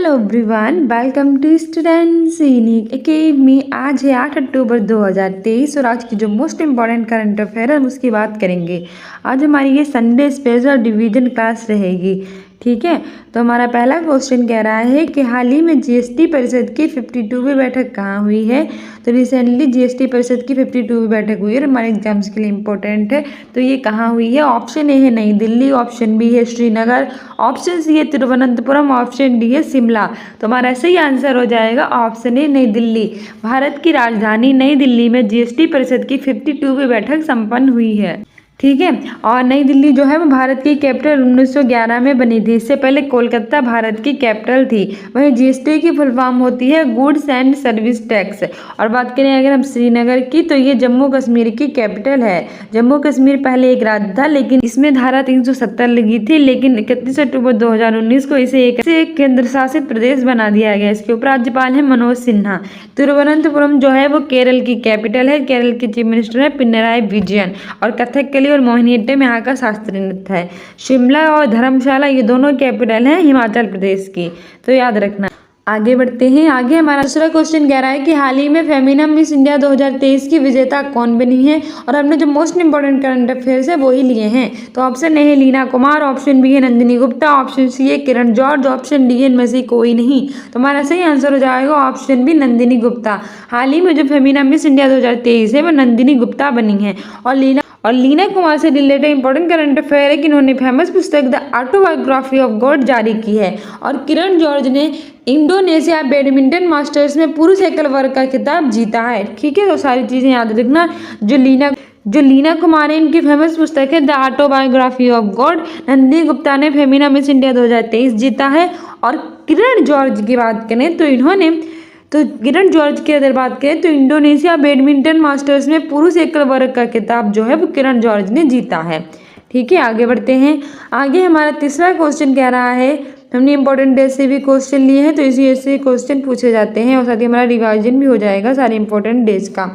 Hello everyone, welcome to Students Unique Academy. आज है 8 अक्टूबर 2023 और आज की जो मोस्ट इम्पॉर्टेंट करंट अफेयर है उसकी बात करेंगे। आज हमारी ये संडे स्पेशल डिवीजन क्लास रहेगी, ठीक है। तो हमारा पहला क्वेश्चन कह रहा है कि हाल ही में जीएसटी परिषद की 52वीं बैठक कहाँ हुई है। तो रिसेंटली जीएसटी परिषद की 52वीं बैठक हुई है और हमारे एग्जाम्स के लिए इंपॉर्टेंट है। तो ये कहाँ हुई है? ऑप्शन ए है नई दिल्ली, ऑप्शन बी है श्रीनगर, ऑप्शन सी है तिरुवनंतपुरम, ऑप्शन डी है शिमला। तो हमारा सही आंसर हो जाएगा ऑप्शन ए नई दिल्ली। भारत की राजधानी नई दिल्ली में जीएसटी परिषद की 52वीं बैठक संपन्न हुई है, ठीक है। और नई दिल्ली जो है वो भारत की कैपिटल 1911 में बनी थी। इससे पहले कोलकाता भारत की कैपिटल थी। वहीं जीएसटी की फुल फॉर्म होती है गुड्स एंड सर्विस टैक्स। और बात करें अगर हम श्रीनगर की, तो ये जम्मू कश्मीर की कैपिटल है। जम्मू कश्मीर पहले एक राज्य था, लेकिन इसमें धारा 370 लगी थी, लेकिन 31 अक्टूबर 2019 को इसे एक केंद्र शासित प्रदेश बना दिया गया। इसके उपराज्यपाल है मनोज सिन्हा। तिरुवनंतपुरम जो है वो केरल की कैपिटल है। केरल के चीफ मिनिस्टर है पिनराई विजयन। और कथकली और मोहिनीअट्टम यहाँ का शास्त्रीय नृत्य है। शिमला और धर्मशाला ये दोनों कैपिटल हैं हिमाचल प्रदेश की, तो याद रखना। आगे बढ़ते हैं। आगे हमारा दूसरा क्वेश्चन कह रहा है कि हाल ही में फेमिना मिस इंडिया 2023 की विजेता कौन बनी है। और हमने जो मोस्ट इंपॉर्टेंट करंट अफेयर्स है वो ही लिए हैं। तो ऑप्शन ए है लीना कुमार, ऑप्शन बी है नंदिनी गुप्ता, ऑप्शन सी है किरण जॉर्ज, ऑप्शन डी है इनमें से कोई नहीं। तो हमारा सही आंसर हो जाएगा ऑप्शन बी नंदिनी गुप्ता। हाल ही में जो फेमिना मिस इंडिया 2023 है वो नंदिनी गुप्ता बनी है। और लीना कुमार से रिलेटेड इंपॉर्टेंट करंट अफेयर है कि इन्होंने फेमस पुस्तक द ऑटोबायोग्राफी ऑफ गॉड जारी की है। और किरण जॉर्ज ने इंडोनेशिया बैडमिंटन मास्टर्स में पुरुष एकल वर्ग का खिताब जीता है, ठीक है। तो सारी चीज़ें याद रखना। जो लीना कुमार है इनकी फेमस पुस्तक है the autobiography of God. Nandini Gupta ने फेमिना मिस इंडिया 2023 जीता है। और किरण जॉर्ज की बात करें तो किरण जॉर्ज की अगर बात करें तो इंडोनेशिया बैडमिंटन मास्टर्स में पुरुष एकल वर्ग का खिताब जो है वो किरण जॉर्ज ने जीता है, ठीक है। आगे बढ़ते हैं। आगे हमारा तीसरा क्वेश्चन कह रहा है, हमने इंपॉर्टेंट डेज से भी क्वेश्चन लिए हैं, तो इसी ऐसे क्वेश्चन पूछे जाते हैं और साथ ही हमारा रिवाइजन भी हो जाएगा सारे इंपॉर्टेंट डेज का।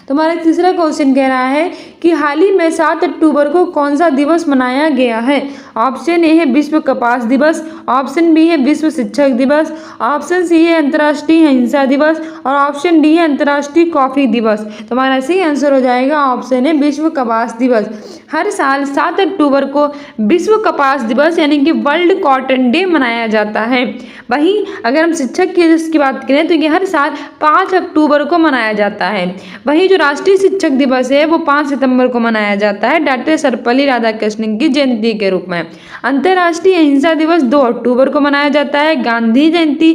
तो हमारा तीसरा क्वेश्चन कह रहा है कि हाल ही में 7 अक्टूबर को कौन सा दिवस मनाया गया है। ऑप्शन ए है विश्व कपास दिवस, ऑप्शन बी है विश्व शिक्षक दिवस, ऑप्शन सी है अंतर्राष्ट्रीय अहिंसा दिवस और ऑप्शन डी है अंतर्राष्ट्रीय कॉफी दिवस। तो हमारा सही आंसर हो जाएगा ऑप्शन है विश्व कपास दिवस। हर साल 7 अक्टूबर को विश्व कपास दिवस यानी कि वर्ल्ड कॉटन डे मनाया जाता है। वहीं अगर हम शिक्षक की बात करें तो ये हर साल 5 अक्टूबर को मनाया जाता है। वहीं जो राष्ट्रीय शिक्षक दिवस है वो 5 सितंबर को मनाया जाता है डॉक्टर सर्वपल्ली राधाकृष्णन की जयंती के रूप में। अंतर्राष्ट्रीय अहिंसा दिवस 2 अक्टूबर को मनाया जाता है। गांधी जयंती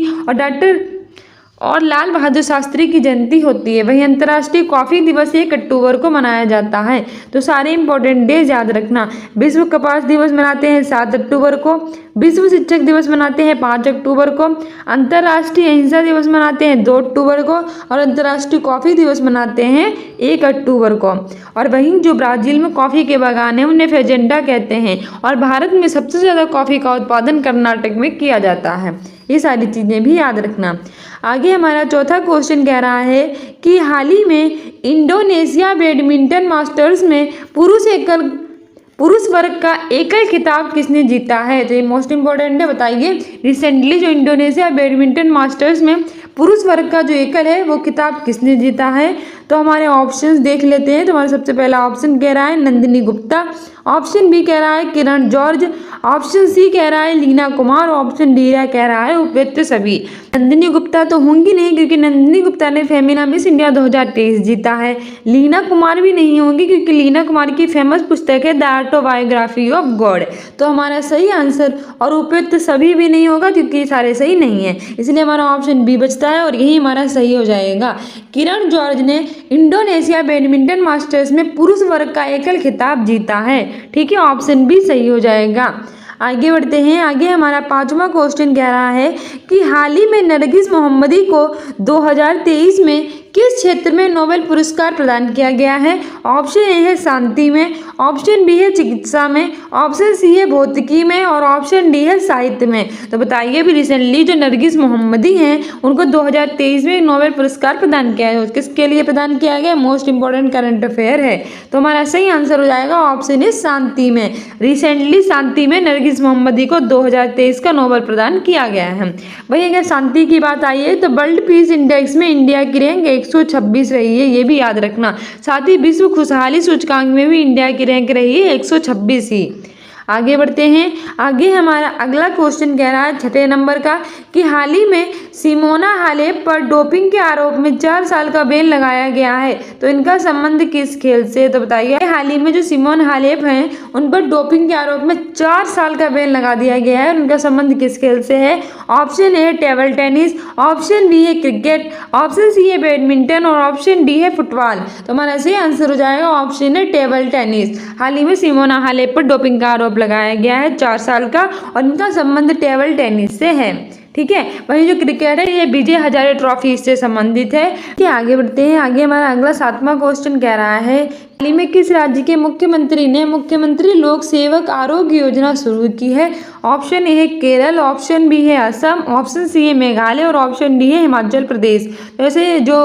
और लाल बहादुर शास्त्री की जयंती होती है। वहीं अंतर्राष्ट्रीय कॉफी दिवस 1 अक्टूबर को मनाया जाता है। तो सारे इंपॉर्टेंट डेज याद रखना। विश्व कपास दिवस मनाते हैं 7 अक्टूबर को, विश्व शिक्षक दिवस मनाते हैं 5 अक्टूबर को, अंतर्राष्ट्रीय अहिंसा दिवस मनाते हैं 2 अक्टूबर को और अंतर्राष्ट्रीय कॉफी दिवस मनाते हैं 1 अक्टूबर को। और वहीं जो ब्राज़ील में कॉफ़ी के बागान हैं उन्हें फेजेंडा कहते हैं। और भारत में सबसे ज़्यादा कॉफ़ी का उत्पादन कर्नाटक में किया जाता है। ये सारी चीज़ें भी याद रखना। आगे हमारा चौथा क्वेश्चन कह रहा है कि हाल ही में इंडोनेशिया बैडमिंटन मास्टर्स में पुरुष वर्ग का एकल खिताब किसने जीता है। तो ये मोस्ट इंपॉर्टेंट है, बताइए। रिसेंटली जो इंडोनेशिया बैडमिंटन मास्टर्स में पुरुष वर्ग का जो एकल है वो खिताब किसने जीता है। तो हमारे ऑप्शंस देख लेते हैं। तो हमारा सबसे पहला ऑप्शन कह रहा है नंदिनी गुप्ता, ऑप्शन बी कह रहा है किरण जॉर्ज, ऑप्शन सी कह रहा है लीना कुमार, ऑप्शन डी कह रहा है उपयुक्त सभी। नंदिनी गुप्ता तो होंगी नहीं क्योंकि नंदिनी गुप्ता ने फेमिना मिस इंडिया 2023 जीता है। लीना कुमार भी नहीं होंगी क्योंकि लीना कुमार की फेमस पुस्तक है द ऑटोबायोग्राफी ऑफ गॉड। तो हमारा सही आंसर और उपयुक्त सभी भी नहीं होगा क्योंकि सारे सही नहीं है, इसलिए हमारा ऑप्शन बी बचता है और यही हमारा सही हो जाएगा। किरण जॉर्ज ने इंडोनेशिया बैडमिंटन मास्टर्स में पुरुष वर्ग का एकल खिताब जीता है, ठीक है। ऑप्शन बी सही हो जाएगा। आगे बढ़ते हैं। आगे हमारा पांचवा क्वेश्चन कह रहा है कि हाल ही में नरगिस मोहम्मदी को 2023 में किस क्षेत्र में नोबेल पुरस्कार प्रदान किया गया है? ऑप्शन ए है शांति में, ऑप्शन बी है चिकित्सा में, ऑप्शन सी है भौतिकी में और ऑप्शन डी है साहित्य में। तो बताइए अभी रिसेंटली जो नरगिस मोहम्मदी हैं उनको 2023 में नोबेल पुरस्कार प्रदान किया है, किसके लिए प्रदान किया गया? मोस्ट इंपॉर्टेंट करंट अफेयर है। तो हमारा सही आंसर हो जाएगा ऑप्शन ए शांति में। रिसेंटली शांति में नरगिस मोहम्मदी को 2023 का नोबेल प्रदान किया गया है। वही अगर शांति की बात आई है तो वर्ल्ड पीस इंडेक्स में इंडिया की रैंक 126 रही है, ये भी याद रखना। साथ ही विश्व खुशहाली सूचकांक में भी इंडिया की रैंक रही है 126 ही। आगे बढ़ते हैं। आगे हमारा अगला क्वेश्चन कह रहा है 6 नंबर का कि हाल ही में सिमोना हालेप पर डोपिंग के आरोप में 4 साल का बैन लगाया गया है, तो इनका संबंध किस खेल से? तो बताइए हाल ही में जो सिमोन हालेप हैं उन पर डोपिंग के आरोप में 4 साल का बैन लगा दिया गया है, उनका संबंध किस खेल से है? ऑप्शन ए है टेबल टेनिस, ऑप्शन बी है क्रिकेट, ऑप्शन सी है बैडमिंटन और ऑप्शन डी है फुटबॉल। तो हमारा सही आंसर हो जाएगा ऑप्शन है टेबल टेनिस। हाल ही में सिमोना हालेप पर डोपिंग का आरोप लगाया गया है 4 साल का और इनका संबंध टेबल टेनिस से है। ठीक है, वही जो क्रिकेट है ये विजय हजारे ट्रॉफी से संबंधित है। कि आगे बढ़ते हैं। आगे हमारा अगला 7वां क्वेश्चन कह रहा है हाल ही में किस राज्य के मुख्यमंत्री ने मुख्यमंत्री लोक सेवक आरोग्य योजना शुरू की है? ऑप्शन ए है केरल, ऑप्शन बी है असम, ऑप्शन सी है मेघालय और ऑप्शन डी है हिमाचल प्रदेश। तो ऐसे जो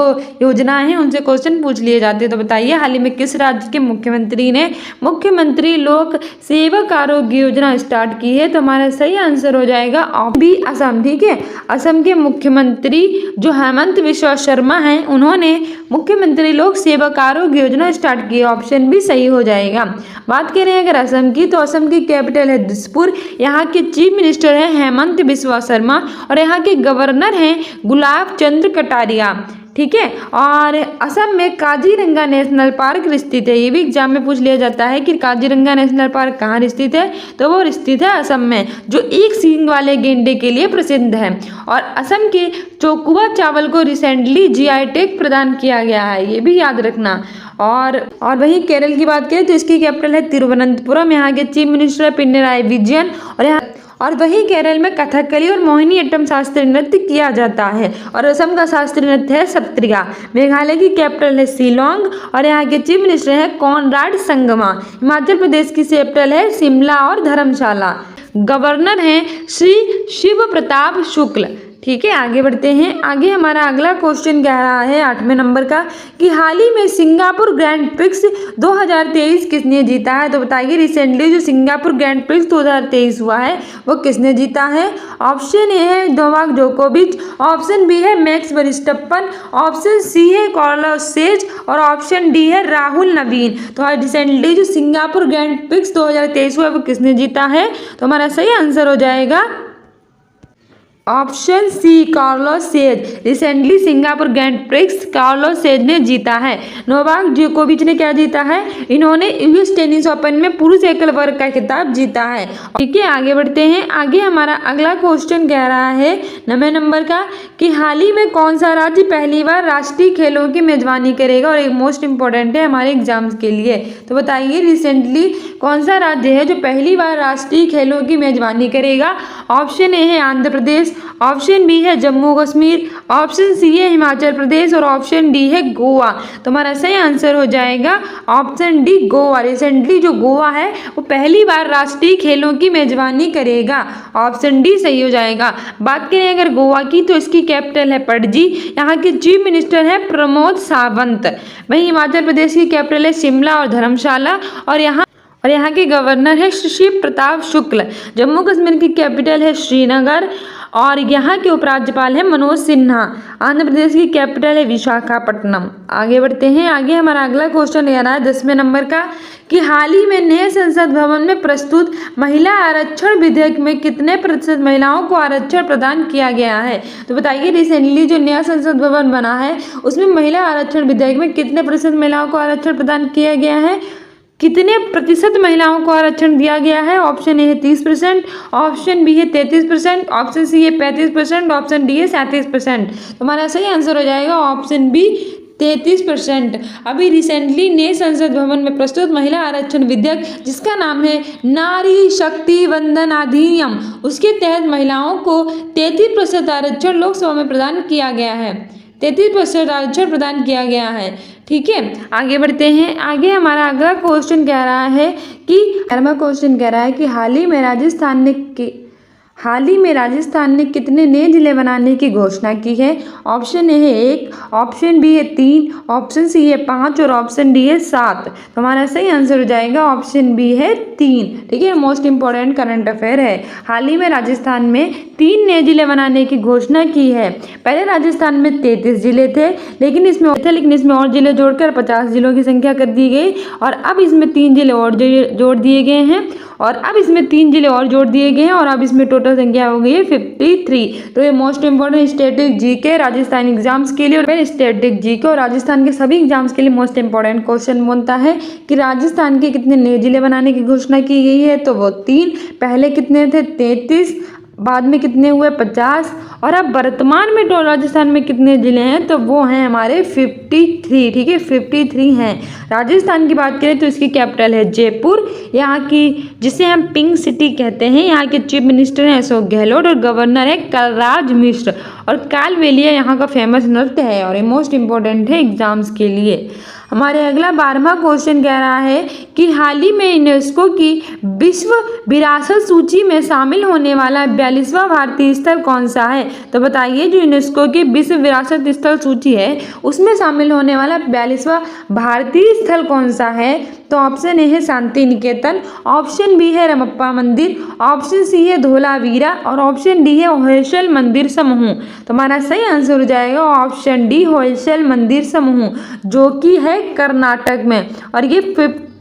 योजनाएं हैं उनसे क्वेश्चन पूछ लिए जाते हैं। तो बताइए हाल ही में किस राज्य के मुख्यमंत्री ने मुख्यमंत्री लोक सेवक आरोग्य योजना स्टार्ट की है? तो हमारा सही आंसर हो जाएगा ऑप्शन बी असम। ठीक है, असम के मुख्यमंत्री जो हेमंत बिस्वा शर्मा हैं उन्होंने मुख्यमंत्री लोक सेवक आरोग्य योजना स्टार्ट की, ऑप्शन भी सही हो जाएगा। बात करें अगर असम की तो असम की कैपिटल है दिसपुर, यहाँ के चीफ मिनिस्टर हैं हेमंत बिस्वा शर्मा और यहाँ के गवर्नर हैं गुलाब चंद्र कटारिया। ठीक है, और असम में काजीरंगा नेशनल पार्क स्थित है। ये भी एग्जाम में पूछ लिया जाता है कि काजीरंगा नेशनल पार्क कहाँ स्थित है, तो वो स्थित है असम में, जो एक सींग वाले गेंडे के लिए प्रसिद्ध है। और असम के चोकुआ चावल को रिसेंटली जीआई टैग प्रदान किया गया है, ये भी याद रखना। और वहीं केरल की बात करें तो इसकी कैपिटल है तिरुवनंतपुरम, यहाँ के चीफ मिनिस्टर है पिनराई विजयन और वहीं केरल में कथकली और मोहिनीअट्टम शास्त्रीय नृत्य किया जाता है और असम का शास्त्रीय नृत्य है सत्रिया। मेघालय की कैपिटल है शिलोंग और यहाँ के चीफ मिनिस्टर है कॉनराड संगमा। हिमाचल प्रदेश की कैपिटल है शिमला और धर्मशाला। गवर्नर हैं श्री शिव प्रताप शुक्ल। ठीक है, आगे बढ़ते हैं। आगे हमारा अगला क्वेश्चन कह रहा है 8वें नंबर का कि हाल ही में सिंगापुर ग्रैंड प्रिक्स 2023 किसने जीता है? तो बताइए रिसेंटली जो सिंगापुर ग्रैंड प्रिक्स 2023 हुआ है वो किसने जीता है? ऑप्शन ए है नोवाक जोकोविच, ऑप्शन बी है मैक्स वर्स्टप्पन, ऑप्शन सी है कार्लोस सेज और ऑप्शन डी है राहुल नवीन। तो रिसेंटली जो सिंगापुर ग्रैंड प्रिक्स 2023 हुआ है वो किसने जीता है? तो हमारा सही आंसर हो जाएगा ऑप्शन सी कार्लोस सेज। Recently Singapore Grand Prix Carlos सेज ने जीता है। नोवाक जोकोविच ने क्या जीता है? इन्होंने यूएस टेनिस ओपन में पुरुष एकल वर्ग का खिताब जीता है। ठीक है, आगे बढ़ते हैं। आगे हमारा अगला क्वेश्चन कह रहा है 9वें नंबर का कि हाल ही में कौन सा राज्य पहली बार राष्ट्रीय खेलों की मेजबानी करेगा? और एक मोस्ट इंपॉर्टेंट है हमारे एग्जाम्स के लिए। तो बताइए रिसेंटली कौन सा राज्य है जो पहली बार राष्ट्रीय खेलों की मेजबानी करेगा? ऑप्शन ए है आंध्र प्रदेश, ऑप्शन बी है जम्मू कश्मीर, ऑप्शन सी है हिमाचल प्रदेश और ऑप्शन डी है गोवा। तो हमारा सही आंसर हो जाएगा ऑप्शन डी गोवा। रिसेंटली जो गोवा है वो पहली बार राष्ट्रीय खेलों की मेजबानी करेगा, ऑप्शन डी सही हो जाएगा। बात करें अगर गोवा की तो इसकी कैपिटल है पणजी, यहाँ के चीफ मिनिस्टर है प्रमोद सावंत। वहीं हिमाचल प्रदेश की कैपिटल है शिमला और धर्मशाला और यहाँ के गवर्नर है शिव प्रताप शुक्ल। जम्मू कश्मीर की कैपिटल है श्रीनगर और यहाँ के उपराज्यपाल है मनोज सिन्हा। आंध्र प्रदेश की कैपिटल है विशाखापट्टनम। आगे बढ़ते हैं। आगे हमारा अगला क्वेश्चन आ रहा है 10वें नंबर का कि हाल ही में नए संसद भवन में प्रस्तुत महिला आरक्षण विधेयक में कितने प्रतिशत महिलाओं को आरक्षण प्रदान किया गया है? तो बताइए रिसेंटली जो नया संसद भवन बना है उसमें महिला आरक्षण विधेयक में कितने प्रतिशत महिलाओं को आरक्षण प्रदान किया गया है? कितने प्रतिशत महिलाओं को आरक्षण दिया गया है? ऑप्शन ए है 30%, ऑप्शन बी है 33%, ऑप्शन सी है 35%, ऑप्शन डी है 37%। तो हमारा सही आंसर हो जाएगा ऑप्शन बी 33%। अभी रिसेंटली नए संसद भवन में प्रस्तुत महिला आरक्षण विधेयक जिसका नाम है नारी शक्ति वंदन अधिनियम, उसके तहत महिलाओं को 33% आरक्षण लोकसभा में प्रदान किया गया है। 33% आरक्षण प्रदान किया गया है। ठीक है, आगे बढ़ते हैं। आगे हमारा अगला क्वेश्चन कह रहा है कि हाल ही में राजस्थान ने कितने नए जिले बनाने की घोषणा की है। ऑप्शन ए है 1, ऑप्शन बी है 3, ऑप्शन सी है 5 और ऑप्शन डी है 7। तो हमारा सही आंसर हो जाएगा ऑप्शन बी है 3। ठीक है, मोस्ट इंपॉर्टेंट करंट अफेयर है। हाल ही में राजस्थान में 3 नए जिले बनाने की घोषणा की है। पहले राजस्थान में 33 जिले थे, लेकिन इसमें और जिले जोड़कर 50 जिलों की संख्या कर दी गई और अब इसमें 3 जिले और जोड़ दिए गए हैं और अब इसमें टोटल संख्या हो गई है 53। तो ये most important static GK Rajasthan exams के लिए और स्टैटिक जीके और राजस्थान के सभी एग्जाम्स के लिए मोस्ट इंपोर्टेंट क्वेश्चन बनता है कि राजस्थान के कितने नए जिले बनाने की घोषणा की गई है। तो वो 3, पहले कितने थे 33, बाद में कितने हुए 50 और अब वर्तमान में राजस्थान में कितने जिले हैं तो वो हैं हमारे 53। ठीक है, 53 हैं। राजस्थान की बात करें तो इसकी कैपिटल है जयपुर, यहाँ की जिसे हम पिंक सिटी कहते हैं। यहाँ के चीफ मिनिस्टर हैं अशोक गहलोत और गवर्नर है कलराज मिश्र और कालबेलिया यहाँ का फेमस नृत्य है और ये मोस्ट इंपॉर्टेंट है एग्जाम्स के लिए। हमारे अगला 12वां क्वेश्चन कह रहा है कि हाल ही में यूनेस्को की विश्व विरासत सूची में शामिल होने वाला 42वां भारतीय स्थल कौन सा है। तो बताइए, जो यूनेस्को की विश्व विरासत स्थल सूची है उसमें शामिल होने वाला 42वां भारतीय स्थल कौन सा है। तो ऑप्शन ए है शांति निकेतन, ऑप्शन बी है रमप्पा मंदिर, ऑप्शन सी है धोलावीरा और ऑप्शन डी है होयसल मंदिर समूह। तो हमारा सही आंसर हो जाएगा ऑप्शन डी होयसल मंदिर समूह, जो कि है कर्नाटक में और ये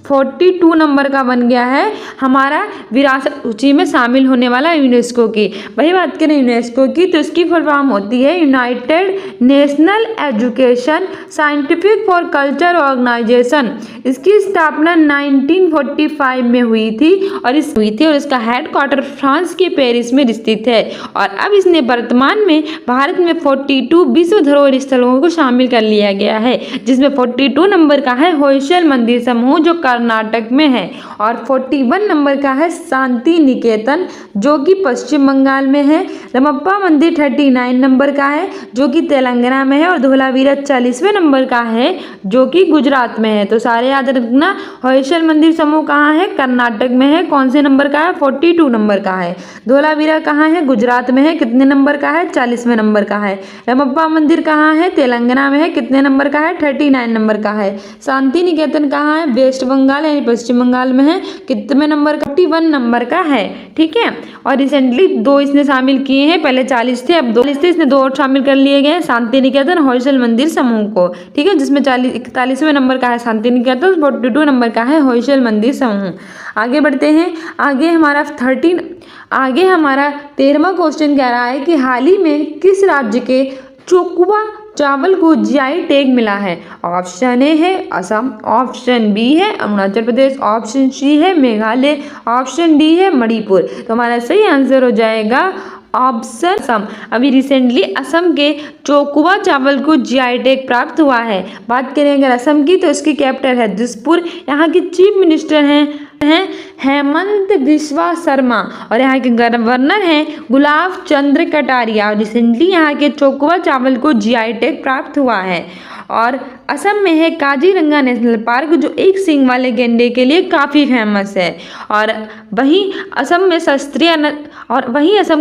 42 नंबर का बन गया है हमारा विरासत सूची में शामिल होने वाला यूनेस्को की। वही बात करें यूनेस्को की तो इसकी फुल फॉर्म होती है United National Education Scientific for Culture Organization. इसकी स्थापना 1945 में हुई थी और इसका हेडक्वार्टर फ्रांस के पेरिस में स्थित है और अब इसने वर्तमान में भारत में 42 विश्व धरोहर स्थलों को शामिल कर लिया गया है, जिसमें 42 नंबर का है होयसल मंदिर समूह जो कर्नाटक में है और 41 नंबर का है शांति निकेतन जो कि पश्चिम बंगाल में है। रमप्पा मंदिर 39 नंबर का है जो कि तेलंगाना में है और धोलावीरा 40वें नंबर का है जो कि गुजरात में है। तो सारे याद रखना, होयसल मंदिर समूह कहाँ है, कर्नाटक में है। कौन से नंबर का है, 42 नंबर का है। धोलावीरा कहाँ है, गुजरात में है, कितने नंबर का है, 40वें नंबर का है। रमप्पा मंदिर कहाँ है, तेलंगाना में है, कितने नंबर का है, 39 नंबर का है। शांति निकेतन कहाँ है, वेस्ट बंगाल यानी पश्चिम बंगाल में है, कितने नंबर का, 41 नंबर का है। ठीक है, और रिसेंटली 2 इसने शामिल किए हैं, पहले 40 थे अब 40 थे, इसने 2 और शामिल कर लिए गए शांति निकेतन होयसल मंदिर समूह को। ठीक है, जिसमें 41वें नंबर का है शांति निकेतन, 42 नंबर का है होयसल मंदिर समूह। आगे बढ़ते हैं। आगे हमारा 13वां क्वेश्चन कह रहा है कि हाल ही में किस राज्य के चोकुआ चावल को जीआई टैग मिला है। ऑप्शन ए है असम, ऑप्शन बी है अरुणाचल प्रदेश, ऑप्शन सी है मेघालय, ऑप्शन डी है मणिपुर। तो हमारा सही आंसर हो जाएगा ऑप्शन असम। अभी रिसेंटली असम के चोकुआ चावल को जीआई टैग प्राप्त हुआ है। बात करें अगर असम की तो इसकी कैपिटल है दिसपुर, यहाँ के चीफ मिनिस्टर हैं हेमंत बिस्वा शर्मा और यहाँ के गवर्नर हैं गुलाब चंद्र कटारिया। रिसेंटली यहाँ के चोकुआ चावल को जीआई टैग प्राप्त हुआ है। और असम में है काजीरंगा नेशनल पार्क जो एक सींग वाले गैंडे के लिए काफ़ी फेमस है। और वहीं असम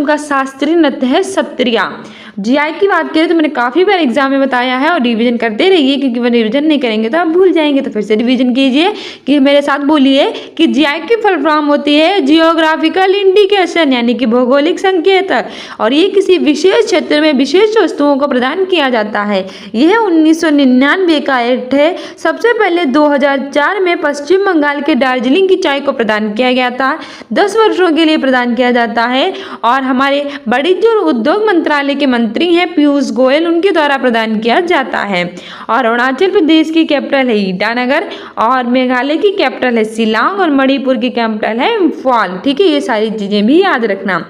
का शास्त्रीय नृत्य है सत्रिया। जीआई की बात करें तो मैंने काफ़ी बार एग्जाम में बताया है और रिवीजन करते रहिए, क्योंकि वो रिवीजन नहीं करेंगे तो आप भूल जाएंगे। तो फिर से रिवीजन कीजिए कि मेरे साथ बोलिए कि जीआई की फुल फॉर्म होती है जियोग्राफिकल इंडिकेशन यानी कि भौगोलिक संकेत, और ये किसी विशेष क्षेत्र में विशेष वस्तुओं को प्रदान किया जाता है। यह 1999 का एक्ट है। सबसे पहले 2004 में पश्चिम बंगाल के दार्जिलिंग की चाय को प्रदान किया गया था। 10 वर्षों के लिए प्रदान किया जाता है और हमारे वाणिज्य और उद्योग मंत्रालय के मंत्री हैं पीयूष गोयल, उनके द्वारा प्रदान किया जाता है। और अरुणाचल प्रदेश की कैपिटल है ईटानगर और मेघालय की कैपिटल है शिलांग और मणिपुर की कैपिटल है इम्फाल। ठीक है, ये सारी चीज़ें भी याद रखना,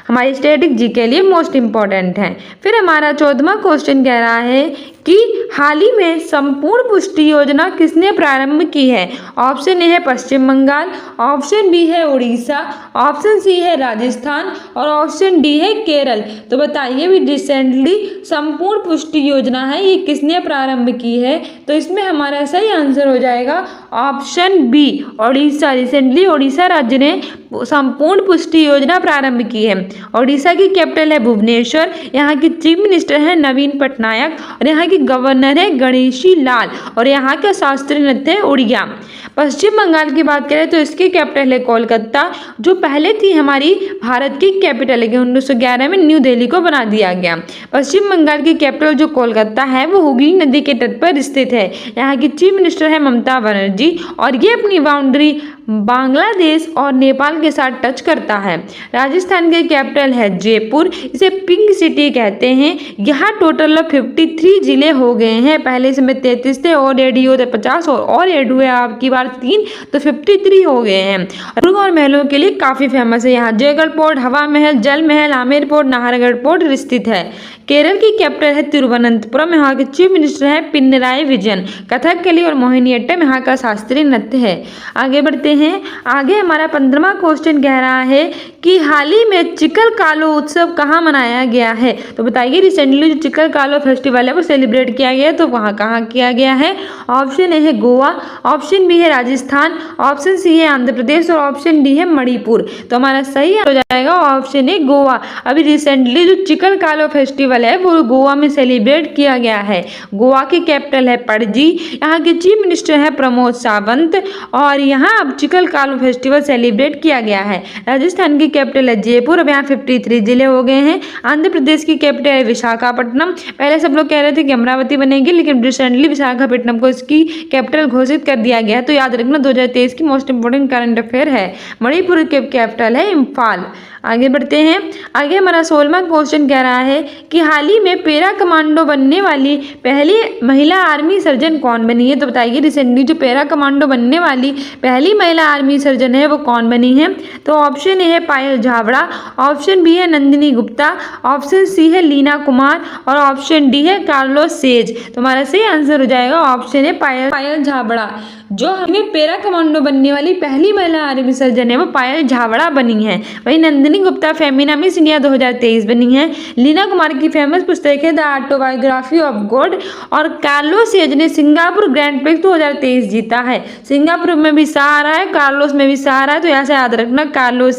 हमारी स्टैटिक जी के लिए मोस्ट इंपॉर्टेंट है। फिर हमारा 14वां क्वेश्चन कह रहा है कि हाल ही में संपूर्ण पुष्टि योजना किसने प्रारंभ की है? ऑप्शन ए है पश्चिम बंगाल, ऑप्शन बी है उड़ीसा, ऑप्शन सी है राजस्थान और ऑप्शन डी है केरल। तो बताइए भी रिसेंटली संपूर्ण पुष्टि योजना है ये किसने प्रारंभ की है? तो इसमें हमारा सही आंसर हो जाएगा option B Orissa. Recently Orissa राज्य ने संपूर्ण पुष्टि योजना प्रारंभ की है। उड़ीसा की कैपिटल है भुवनेश्वर, यहाँ की चीफ मिनिस्टर है नवीन पटनायक और यहाँ की गवर्नर है गणेशी लाल और यहाँ का शास्त्रीय नृत्य है उड़िया। पश्चिम बंगाल की बात करें तो इसकी कैपिटल है कोलकाता, जो पहले थी हमारी भारत की कैपिटल, लेकिन 1911 में न्यू दिल्ली को बना दिया गया। पश्चिम बंगाल की कैपिटल जो कोलकाता है वो हुगली नदी के तट पर स्थित है। यहाँ की चीफ मिनिस्टर है ममता बनर्जी और ये अपनी बाउंड्री बांग्लादेश और नेपाल के साथ टच करता है। राजस्थान की कैपिटल है जयपुर, इसे पिंक सिटी कहते हैं। यहाँ टोटल 53 जिले हो गए हैं, पहले इसमें 33 थे और एड हुए 50 और एड हुए आपकी बार 3 तो 53 हो गए हैं। और महलों के लिए काफ़ी फेमस है। यहाँ जयगढ़ पोर्ट, हवा महल, जल महल, आमेर पोर्ट, नाहरगढ़ पोर्ट स्थित है। केरल की कैपिटल है तिरुवनंतपुरम, यहाँ के चीफ मिनिस्टर है पिनराई विजयन। कथकली और मोहिनीअट्टम यहाँ का शास्त्रीय नृत्य है। आगे बढ़ते हैं। आगे हमारा 15वां क्वेश्चन कह रहा है कि हाल ही में चिकल कालो उत्सव कहाँ मनाया गया है? तो बताइए रिसेंटली जो चिकल कालो फेस्टिवल है वो सेलिब्रेट किया गया है, तो वहाँ कहाँ किया गया है? ऑप्शन ए है गोवा, ऑप्शन बी है राजस्थान, ऑप्शन सी है आंध्र प्रदेश और ऑप्शन डी है मणिपुर। तो हमारा सही हो जाएगा ऑप्शन ए गोवा। अभी रिसेंटली जो चिकल कालो फेस्टिवल है वो गोवा में सेलिब्रेट किया गया है। गोवा की कैपिटल है पणजी, यहाँ के चीफ मिनिस्टर है प्रमोद सावंत और यहाँ अब चिकल कालो फेस्टिवल सेलिब्रेट किया गया है। राजस्थान की कैपिटल है जयपुर, अब यहाँ 53 जिले हो गए हैं। आंध्र प्रदेश की कैपिटल है विशाखापट्टनम, पहले सब लोग कह रहे थे कि अमरावती बनेगी, लेकिन रिसेंटली विशाखापट्टनम को इसकी कैपिटल घोषित कर दिया गया। तो याद रखना 2023 की मोस्ट इंपोर्टेंट करंट अफेयर है। मणिपुर की कैपिटल है इम्फाल। आगे बढ़ते हैं। आगे हमारा 16वां क्वेश्चन कह रहा है कि हाल ही में पैरा कमांडो बनने वाली पहली महिला आर्मी सर्जन कौन बनी है? तो बताइए रिसेंटली जो पैरा कमांडो बनने वाली पहली महिला आर्मी सर्जन है वो कौन बनी है? तो ऑप्शन ए है पायल झाबड़ा, ऑप्शन बी है नंदिनी गुप्ता, ऑप्शन सी है लीना कुमार और ऑप्शन डी है कार्लोस सेज। तो हमारा सही आंसर हो जाएगा ऑप्शन है पायल झाबड़ा। जो हमें पैरा कमांडो बनने वाली पहली महिला आर्मी सर्जन है वो पायल झाबड़ा बनी है। वही नंदिनी गुप्ता फेमिना मिस इंडिया 2023 बनी है। लीना कुमार की फेमस पुस्तक है द ऑटोबायोग्राफी ऑफ गॉड और कार्लोस सेज ने सिंगापुर ग्रैंड प्रिक्स 2023 जीता है। सिंगापुर में भी सहारा है, कार्लोस में भी सहारा है, तो यहाँ से याद रखना कार्लोस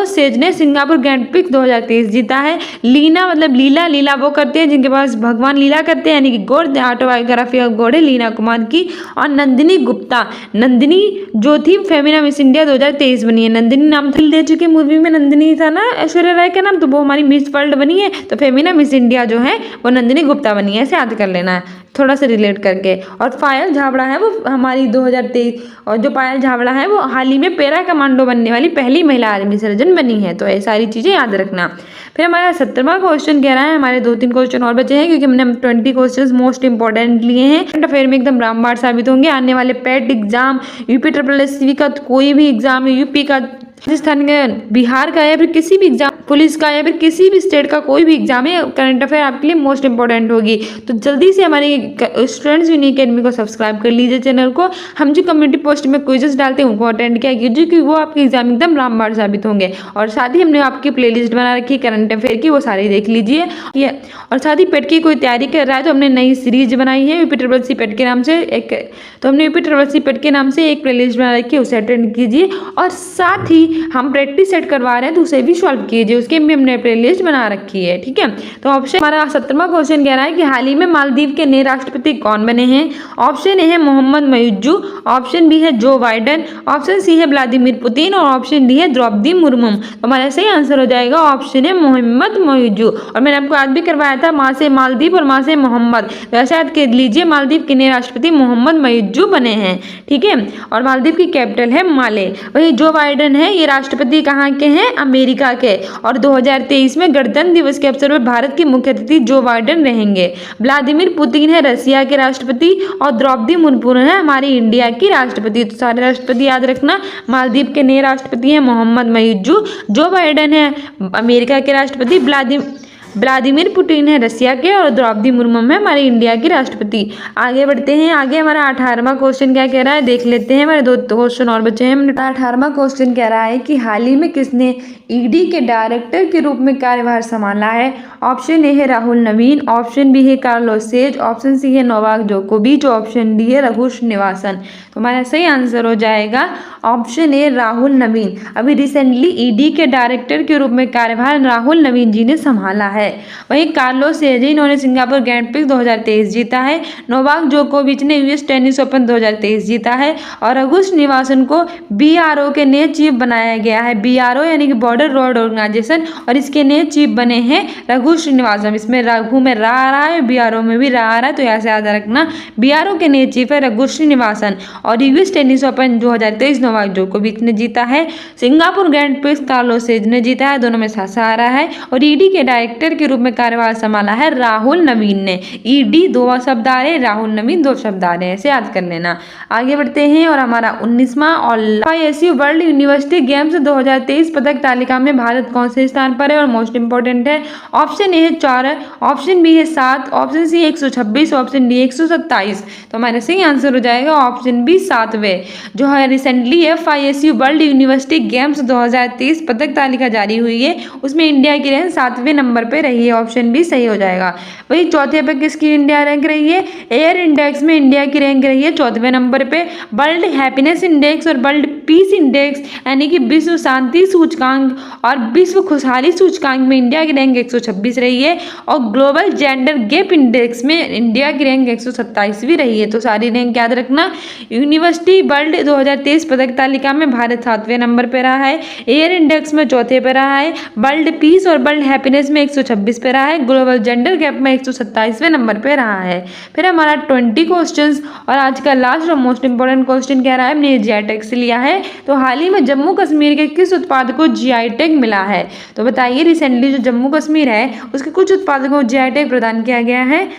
सेज ने सिंगापुर ग्रैंड प्रिक्स 2023 जीता है। लीना मतलब लीला वो करते हैं जिनके पास भगवान लीला करते हैं, यानी कि गॉड ऑटोबायोग्राफी ऑफ गॉड है लीना कुमार की। और नंदिनी गुप्ता, नंदिनी जो थी फेमिना मिस इंडिया 2023 बनी है। नंदिनी नाम दे चुके मूवी में नंदिनी था ना ऐश्वर्या राय का नाम, तो वो हमारी मिस वर्ल्ड बनी है। तो फेमिना मिस इंडिया जो है वो नंदिनी गुप्ता बनी है, ऐसे याद कर लेना है थोड़ा सा रिलेट करके। और पायल झाबड़ा है वो हमारी 2023 और जो पायल झाबड़ा है वो हाल ही में पैरा कमांडो बनने वाली पहली महिला आर्मी सर्जन बनी है। तो ये सारी चीज़ें याद रखना। फिर हमारा 17वां क्वेश्चन कह रहा है, हमारे 2-3 क्वेश्चन और बचे हैं क्योंकि हमने 20 क्वेश्चन मोस्ट इंपॉर्टेंट लिए हैं। करंट अफेयर में एकदम रामबाण साबित होंगे। आने वाले पेट एग्जाम, यूपी SSC का कोई भी एग्जाम, यूपी का, राजस्थान का, बिहार का या फिर किसी भी एग्जाम, पुलिस का या फिर किसी भी स्टेट का कोई भी एग्जाम है, करंट अफेयर आपके लिए मोस्ट इंपॉर्टेंट होगी। तो जल्दी से हमारी स्टूडेंट्स यूनिक अकेडमी को सब्सक्राइब कर लीजिए चैनल को। हम जो कम्युनिटी पोस्ट में क्विजेस डालते हैं उनको अटेंड किया कीजिए क्योंकि वो आपके एग्जाम एकदम रामबाण साबित होंगे। और साथ ही हमने आपकी प्लेलिस्ट बना रखी है करंट अफेयर की, वो सारी देख लीजिए। और साथ ही पेट की कोई तैयारी कर रहा है तो हमने नई सीरीज बनाई है यूपी SSC पेट के नाम से हमने यूपी SSC पेट के नाम से एक प्लेलिस्ट बना रखी है, उसे अटेंड कीजिए। और साथ ही हम प्रैक्टिस सेट करवा रहे हैं तो उसे भी सॉल्व कीजिए, उसके भी हमने प्लेलिस्ट बना रखी है, ठीक है। तो ऑप्शन हमारा 17वां क्वेश्चन कह रहा है कि हाल ही में मालदीव के नए राष्ट्रपति कौन बने हैं? ऑप्शन ए है मोहम्मद मोइज्जू, ऑप्शन बी है जो बाइडेन, ऑप्शन सी है व्लादिमीर पुतिन और ऑप्शन डी है द्रौपदी मुर्मू। तो हमारा सही आंसर हो जाएगा ऑप्शन है मोहम्मद मोइज्जू। और मैंने आपको आज भी करवाया था माँ से मालदीव और माँ से मोहम्मद, तो ऐसा याद कर लीजिए मालदीव के नए राष्ट्रपति मोहम्मद मोइज्जू बने हैं, ठीक है। और मालदीव की कैपिटल है माले। वही जो बाइडेन है ये राष्ट्रपति कहाँ के हैं? अमेरिका के। और 2023 में गणतंत्र दिवस के अवसर पर भारत की मुख्य अतिथि जो बाइडेन रहेंगे। व्लादिमीर पुतिन है रसिया के राष्ट्रपति और द्रौपदी मुर्मू है हमारी इंडिया की राष्ट्रपति। तो सारे राष्ट्रपति याद रखना। मालदीव के नए राष्ट्रपति हैं मोहम्मद मोइज्जू, जो बाइडेन है अमेरिका के राष्ट्रपति, व्लादिमीर पुतिन है रसिया के और द्रौपदी मुर्मू है हमारे इंडिया की राष्ट्रपति। आगे बढ़ते हैं, आगे हमारा 18वां क्वेश्चन क्या कह रहा है देख लेते हैं। हमारे 2 क्वेश्चन और बचे हैं। 18वां क्वेश्चन कह रहा है कि हाल ही में किसने ईडी के डायरेक्टर के रूप में कार्यभार संभाला है। ऑप्शन ए है राहुल नवीन, ऑप्शन बी है कार्लोस सेज, ऑप्शन सी है नोवाक जोकोविच, ऑप्शन डी है रघु श्रीनिवासन। तो हमारा सही आंसर हो जाएगा ऑप्शन ए राहुल नवीन। अभी रिसेंटली ईडी के डायरेक्टर के रूप में कार्यभार राहुल नवीन जी ने संभाला है। वहीं कार्लोस सेज, इन्होंने सिंगापुर ग्रैंड प्रिक्स 2023 जीता है। नोवाक जोकोविच ने यूएस टेनिस ओपन 2023 जीता है और रघु श्रीनिवासन को बीआरओ के नए चीफ बनाया गया है। बीआरओ यानी कि बॉर्डर रोड ऑर्गेनाइजेशन, और इसके नए चीफ बने हैं रघु श्रीनिवासन। इसमें रघु में रा आ रहा है, बीआरओ में भी रा आ रहा है, तो ऐसे याद रखना। बीआरओ के नए चीफ है रघु श्रीनिवासन और यूएस टेनिस ओपन 2023 नोवाक जोकोविच ने जीता है। सिंगापुर ग्रैंड प्रिक्स कार्लोस सेज ने जीता है, दोनों में सासा आ रहा है। और ईडी के डायरेक्टर के रूप में कार्यभार संभाला है राहुल नवीन ने। ईडी 2 शब्द आ रहे, राहुल नवीन 2 शब्द आ रहे हैं, ऐसे याद कर लेना। आगे बढ़ते हैं और हमारा 19वां और एफआईएसयू वर्ल्ड यूनिवर्सिटी गेम्स 2023 पदक तालिका में भारत कौन से स्थान पर है और मोस्ट इंपोर्टेंट है। ऑप्शन ए है 4, ऑप्शन बी है 7, ऑप्शन सी 126, ऑप्शन डी 127। तो हमारा सही आंसर हो जाएगा ऑप्शन बी 7वें। जो है रिसेंटली एफआईएसयू वर्ल्ड यूनिवर्सिटी गेम्स 2023 पदक तालिका जारी हुई है, उसमें इंडिया की रैंक 7वें नंबर पे रही है। ऑप्शन बी सही हो जाएगा। वही चौथे पे किसकी इंडिया रैंक रही है। एयर इंडेक्स में इंडिया की रैंक रही है 14वें नंबर पे। वर्ल्ड हैप्पीनेस इंडेक्स और वर्ल्ड पीस इंडेक्स यानी कि विश्व शांति सूचकांक और विश्व खुशहाली सूचकांक में इंडिया की रैंक 126 रही है। और ग्लोबल जेंडर गैप इंडेक्स में इंडिया की रैंक 127वीं रही है। तो सारी रैंक याद रखना। यूनिवर्सिटी वर्ल्ड 2023 पदक तालिका में भारत 7वें नंबर पे रहा है। एयर इंडेक्स में चौथे पे रहा है। वर्ल्ड पीस और वर्ल्ड हैप्पीनेस में 126 पे रहा है। ग्लोबल जेंडर गैप में 127वें नंबर पे रहा है। फिर हमारा 20 क्वेश्चंस और आज का लास्ट और मोस्ट इंपोर्टेंट क्वेश्चन कह रहा है, हमने जीआई टैग से लिया है। तो हाल ही में जम्मू कश्मीर के किस उत्पाद को जीआई टैग मिला है। तो बताइए, रिसेंटली जो जम्मू कश्मीर है उसके कुछ उत्पादों को जीआई टैग प्रदान किया गया है।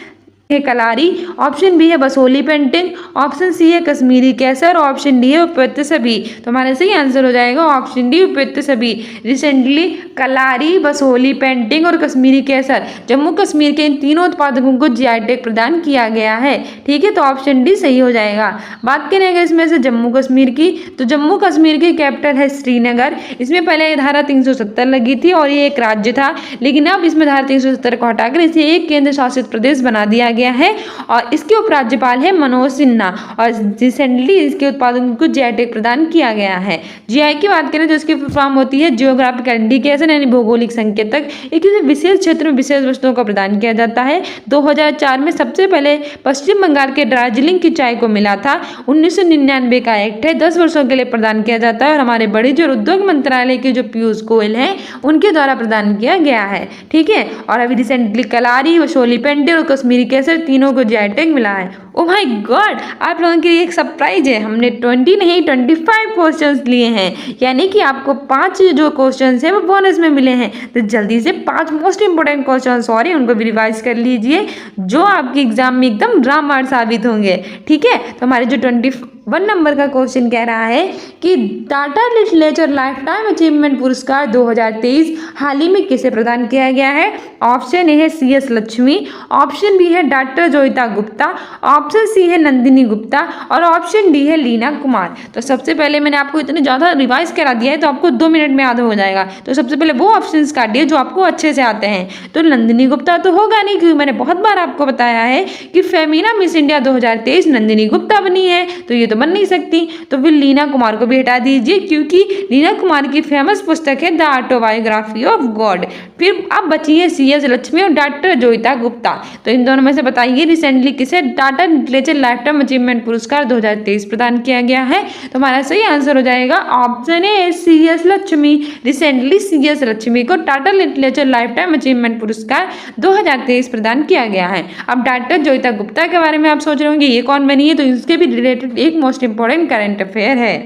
कलारी, ऑप्शन बी है बसोली पेंटिंग, ऑप्शन सी है कश्मीरी केसर, ऑप्शन डी है उपयुक्त सभी। तो हमारा सही आंसर हो जाएगा ऑप्शन डी उपयुक्त सभी। रिसेंटली कलारी, बसोली पेंटिंग और कश्मीरी केसर, जम्मू कश्मीर के इन तीनों उत्पादकों को जीआई टैग प्रदान किया गया है। ठीक है, तो ऑप्शन डी सही हो जाएगा। बात करें अगर इसमें से जम्मू कश्मीर की, तो जम्मू कश्मीर की कैपिटल है श्रीनगर। इसमें पहले धारा 370 लगी थी और ये एक राज्य था, लेकिन अब इसमें धारा 370 को हटाकर इसे एक केंद्र शासित प्रदेश बना दिया गया है और इसके उपराज्यपाल है मनोज सिन्हा। और रिसेंटली इसके उत्पादन को जीआई टैग प्रदान किया गया है। जीआई की बात करें तो इसकी फॉर्म होती है जियोग्राफिकल इंडिकेशन यानी भौगोलिक संकेतक। एक विशेष क्षेत्र में विशेष वस्तुओं का प्रदान किया जाता है। 2004 में सबसे पहले पश्चिम बंगाल के दार्जिलिंग की चाय को मिला था। 1999 का एक्ट है, 10 वर्षों के लिए प्रदान किया जाता है और हमारे वाणिज्य और उद्योग मंत्रालय के जो पीयूष गोयल हैं उनके द्वारा प्रदान किया गया है। ठीक है, और अभी रिसेंटली कलारी, बसोली पेंटिंग और कश्मीरी केसर तीनों को जीआई टैग मिला है। ओ माय गॉड, आप लोगों के लिए एक सरप्राइज है। हमने 20 नहीं 25 क्वेश्चंस लिए हैं, यानी कि आपको 5 जो क्वेश्चंस है वो बोनस में मिले हैं। तो जल्दी से 5 मोस्ट इंपोर्टेंट क्वेश्चंस और हैं, उनको भी रिवाइज कर लीजिए, जो आपके एग्जाम में एकदम रामबाण साबित होंगे। ठीक है, तो हमारे जो 21 नंबर का क्वेश्चन कह रहा है कि Tata literature lifetime achievement पुरस्कार 2023 हाल ही में किसे प्रदान किया गया है। ऑप्शन ए है CS लक्ष्मी, ऑप्शन बी है doctor Joita Gupta, option C है नंदिनी गुप्ता और ऑप्शन डी है लीना कुमार। तो सबसे पहले मैंने आपको इतने ज़्यादा रिवाइज करा दिया है तो आपको 2 मिनट में याद हो जाएगा। तो सबसे पहले वो ऑप्शंस काटिए जो आपको अच्छे से आते हैं। तो नंदिनी गुप्ता तो होगा नहीं, क्योंकि मैंने बहुत बार आपको बताया है कि फेमिना मिस इंडिया 2023 नंदिनी गुप्ता बनी है, तो ये तो बन नहीं सकती। तो फिर लीना कुमार को भी हटा दीजिए, क्योंकि लीना कुमार की फेमस पुस्तक है द ऑटोबायोग्राफी ऑफ गॉड। फिर अब बची है CS लक्ष्मी और डॉक्टर जोईता गुप्ता। तो इन दोनों में से बताइए रिसेंटली किसे Tata literature lifetime achievement पुरस्कार 2023 प्रदान किया गया है। तो हमारा सही आंसर हो जाएगा option A CS Lakshmi. Recently CS Lakshmi को Tata literature lifetime achievement पुरस्कार 2023 प्रदान किया गया है। अब डॉक्टर जोईता गुप्ता के बारे में आप सोच रहे होंगे ये कौन बनी है, तो इसके भी रिलेटेड एक मोस्ट इंपॉर्टेंट करंट अफेयर है।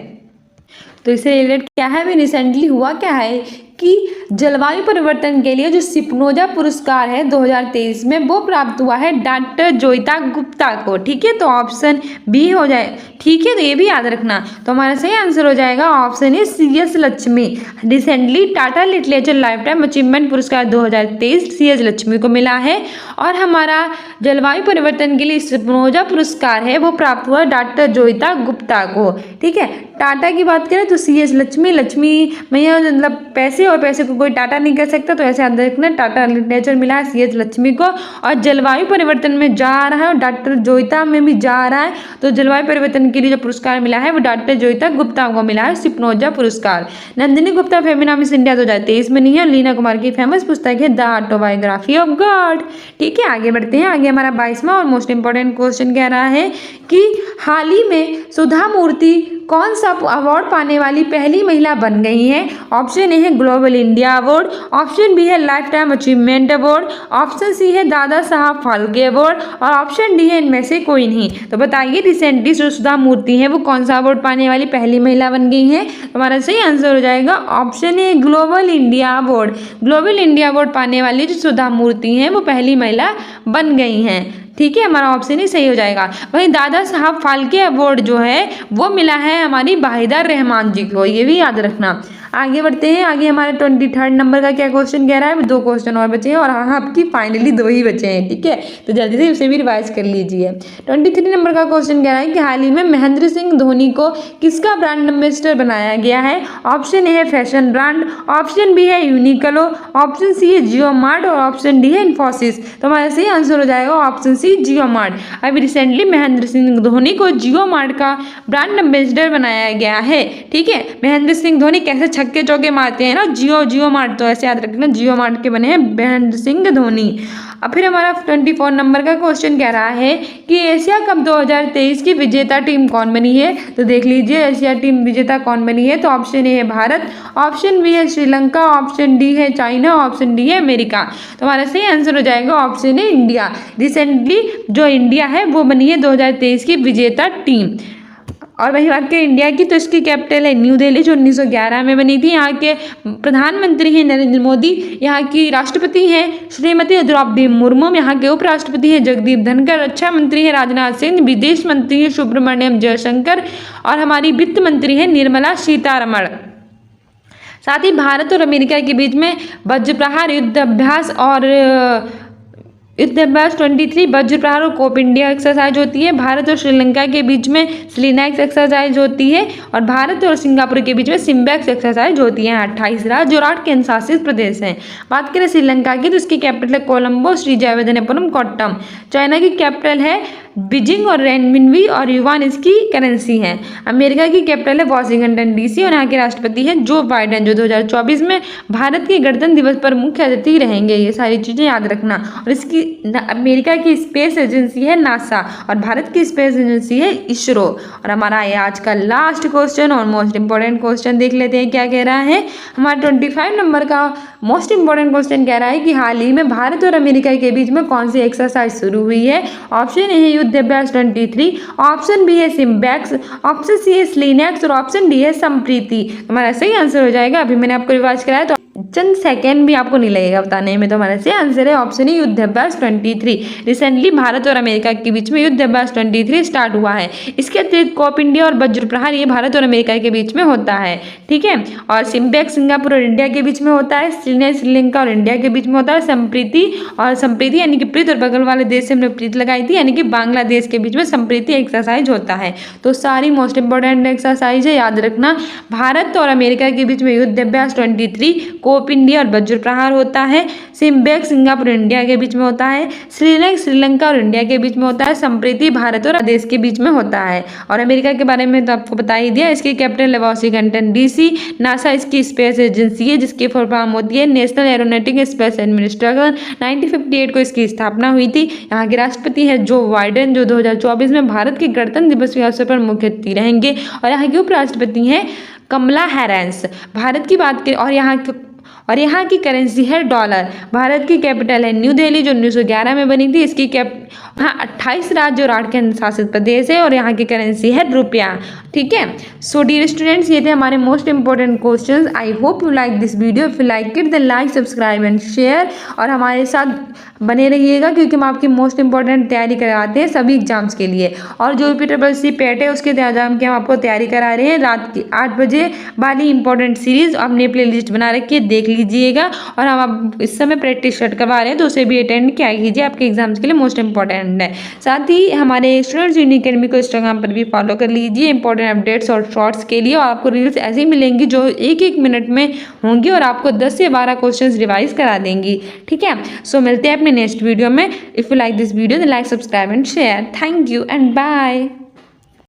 तो इससे रिलेटेड क्या है, भी रिसेंटली हुआ क्या है कि जलवायु परिवर्तन के लिए जो स्पिनोजा पुरस्कार है 2023 में वो प्राप्त हुआ है डॉक्टर जोइता गुप्ता को। ठीक है, तो ऑप्शन बी हो जाए। ठीक है, तो ये भी याद रखना। तो हमारा सही आंसर हो जाएगा option A CS Lakshmi. Recently Tata literature lifetime achievement पुरस्कार 2023 CS लक्ष्मी को मिला है। और हमारा जलवायु परिवर्तन के लिए स्पिनोजा पुरस्कार है वो प्राप्त हुआ डॉक्टर जोइता गुप्ता को। ठीक है, टाटा की बात करें तो CS लक्ष्मी, लक्ष्मी मैया मतलब पैसे, और पैसे को कोई टाटा नहीं कर सकता, तो ऐसे याद रखना। टाटा लिटरेचर मिला है CS लक्ष्मी को। और जलवायु परिवर्तन में जा रहा है और डॉक्टर जोइता में भी जा रहा है, तो जलवायु परिवर्तन के लिए जो पुरस्कार मिला है वो डॉक्टर जोइता गुप्ता को मिला है स्पिनोजा पुरस्कार। नंदिनी गुप्ता फेमिना मिस इंडिया 2023 में नहीं है। लीना कुमार की फेमस पुस्तक है द ऑटोबायोग्राफी ऑफ गॉड। ठीक है, आगे बढ़ते हैं। आगे हमारा 22वां और मोस्ट इंपॉर्टेंट क्वेश्चन कह रहा है कि हाल ही में सुधा मूर्ति कौन सा अवार्ड पाने वाली पहली महिला बन गई हैं। ऑप्शन ए है global India award, option B है lifetime achievement award, option C है दादा साहब फाल्के अवार्ड, और ऑप्शन डी है इनमें से कोई नहीं। तो बताइए रिसेंटली जो सुधा मूर्ति है वो कौन सा अवार्ड पाने वाली पहली महिला बन गई है। हमारा सही आंसर हो जाएगा option a global India award. Global India award पाने वाली जो सुधा मूर्ति है वो पहली महिला बन गई हैं। ठीक है, हमारा ऑप्शन ही सही हो जाएगा। वहीं दादा साहब फाल्के अवार्ड जो है वो मिला है हमारी वाहिदा रहमान जी को, ये भी याद रखना। आगे बढ़ते हैं। आगे हमारे 23rd नंबर का क्या क्वेश्चन कह रहा है। 2 क्वेश्चन और बचे हैं और हाँ आपकी फाइनली 2 ही बचे हैं। ठीक है, तो जल्दी से उसे भी रिवाइज कर लीजिए। 23 नंबर का क्वेश्चन कह रहा है कि हाल ही में महेंद्र सिंह धोनी को किसका ब्रांड एम्बेसडर बनाया गया है। ऑप्शन ए है फैशन ब्रांड, ऑप्शन बी है यूनिक्लो, ऑप्शन सी है जियो मार्ट, और ऑप्शन डी है इन्फोसिस। तो हमारा सही आंसर हो जाएगा ऑप्शन सी जियो मार्ट। अभी रिसेंटली महेंद्र सिंह धोनी को जियो मार्ट का ब्रांड एम्बेसडर बनाया गया है। ठीक है, महेंद्र सिंह धोनी कैसे छक्के चौके मारते हैं ना, जियो मार्ट, तो ऐसे याद रखना जियो मार्ट के बने हैं महेंद्र सिंह धोनी। अब फिर हमारा 24 नंबर का क्वेश्चन कह रहा है कि एशिया कप 2023 की विजेता टीम कौन बनी है। तो देख लीजिए एशिया टीम विजेता कौन बनी है। तो ऑप्शन ए है भारत, ऑप्शन बी है श्रीलंका, ऑप्शन डी है चाइना, ऑप्शन डी है अमेरिका। तो हमारा सही आंसर हो जाएगा ऑप्शन ए इंडिया। रिसेंटली जो इंडिया है वो बनी है 2023 की विजेता टीम। और वही बात करें इंडिया की तो इसकी कैपिटल है न्यू दिल्ली जो 1911 में बनी थी। यहाँ के प्रधानमंत्री हैं नरेंद्र मोदी, यहाँ की राष्ट्रपति हैं श्रीमती द्रौपदी मुर्मू, यहाँ के उपराष्ट्रपति हैं जगदीप धनखड़, रक्षा मंत्री हैं राजनाथ सिंह, विदेश मंत्री हैं सुब्रमण्यम जयशंकर, और हमारी वित्त मंत्री हैं निर्मला सीतारमण। साथ ही भारत और अमेरिका के बीच में वज्र प्रहार युद्ध अभ्यास और युद्ध अभ्यास 23 वज्र प्रहार और कोप इंडिया एक्सरसाइज होती है। भारत और श्रीलंका के बीच में स्लिनैक्स एक्सरसाइज होती है, और भारत और सिंगापुर के बीच में सिम्बैक्स एक्सरसाइज होती है। 28 राज्य और 8 केंद्र शासित प्रदेश हैं। बात करें श्रीलंका की तो इसकी कैपिटल है कोलंबो, श्री जयवर्धनेपुरम कोट्टम। चाइना की कैपिटल है बीजिंग और रेनमिनबी और युवान इसकी करेंसी है। अमेरिका की कैपिटल है वॉशिंगटन DC और यहाँ के राष्ट्रपति हैं जो बाइडेन, जो 2024 में भारत के गणतंत्र दिवस पर मुख्य अतिथि रहेंगे। ये सारी चीज़ें याद रखना। और इसकी अमेरिका की स्पेस एजेंसी है नासा और भारत की स्पेस एजेंसी है इसरो। और हमारा ये आज का लास्ट क्वेश्चन और मोस्ट इंपॉर्टेंट क्वेश्चन देख लेते हैं क्या कह रहा है। हमारा 25 नंबर का मोस्ट इंपॉर्टेंट क्वेश्चन कह रहा है कि हाल ही में भारत और अमेरिका के बीच में कौन सी एक्सरसाइज शुरू हुई है। ऑप्शन ए है युद्ध अभ्यास 23, ऑप्शन बी है सिम्बैक्स, ऑप्शन सी है स्लिनैक्स और ऑप्शन डी है संप्रीति। हमारा सही आंसर हो जाएगा। अभी मैंने आपको रिवाइज कराया तो चंद सेकेंड भी आपको नहीं लगेगा बताने में। तो हमारा सही आंसर है ऑप्शन ए युद्ध अभ्यास 23। रिसेंटली भारत और अमेरिका के बीच में युद्ध अभ्यास 23 स्टार्ट हुआ है। इसके अतिरिक्त कोप इंडिया और वज्र प्रहार ये भारत और अमेरिका के बीच में होता है। ठीक है, और सिम्बैक्स सिंगापुर और इंडिया के बीच में होता है। स्लिनैक्स श्रीलंका और इंडिया के बीच में होता है। संप्रीति यानी कि प्रीत और बगल वाले देश से हमने प्रीत लगाई थी, यानी कि बांग्लादेश के बीच में संप्रीति एक्सरसाइज होता है। तो सारी मोस्ट इंपॉर्टेंट एक्सरसाइज है, याद रखना। भारत और अमेरिका के बीच में युद्ध अभ्यास 23, कोप इंडिया और वज्र प्रहार होता है। सिम्बैक्स सिंगापुर इंडिया के बीच में होता है। स्लिनैक्स श्रीलंका और इंडिया के बीच में होता है। संप्रीति भारत और देश के बीच में होता है। और अमेरिका के बारे में तो आपको बता ही दिया, इसकी कैपिटल है वॉशिंगटन DC। नासा इसकी स्पेस एजेंसी है जिसकी फुल फॉर्म होती है नेशनल एरोनॉटिक स्पेस एडमिनिस्ट्रेशन। 1958 को इसकी स्थापना हुई थी। यहाँ के राष्ट्रपति है जो बाइडेन, जो 2024 में भारत के गणतंत्र दिवस के अवसर पर मुख्य अतिथि रहेंगे। और यहाँ के उपराष्ट्रपति हैं कमला हैरिस। भारत की बात करें और यहाँ की करेंसी है डॉलर। भारत की कैपिटल है न्यू दिल्ली जो 1911 में बनी थी। इसकी हाँ 28 राज्य और 8 केंद्र शासित प्रदेश है और यहाँ की करेंसी है रुपया। ठीक है। सो डियर स्टूडेंट्स, ये थे हमारे most important questions. I hope you like this video. If you like it then like, subscribe and share, और हमारे साथ बने रहिएगा क्योंकि हम आपकी मोस्ट इंपॉर्टेंट तैयारी करवाते हैं सभी एग्जाम्स के लिए। और जो भी PSC पेट है उसके एग्जाम की हम आपको तैयारी करा रहे हैं। रात की 8 बजे वाली इंपॉर्टेंट सीरीज हमने प्ले लिस्ट बना रखी है, देख लीजिएगा। और हम अब इस समय प्रैक्टिस सेट करवा रहे हैं, तो उसे भी अटेंड किया कीजिए, आपके एग्जाम्स के लिए मोस्ट इंपॉर्टेंट है। साथ ही हमारे स्टूडेंट्स यूनिक अकेडमी को इंस्टाग्राम पर भी फॉलो कर लीजिए इंपॉर्टेंट अपडेट्स और शॉर्ट्स के लिए। और आपको रील्स ऐसी मिलेंगी जो एक एक मिनट में होंगी और आपको 10 से 12 क्वेश्चंस रिवाइज करा देंगी। ठीक है। सो मिलते हैं अपने नेक्स्ट वीडियो में। If you like this video then like, subscribe and share. Thank you and bye.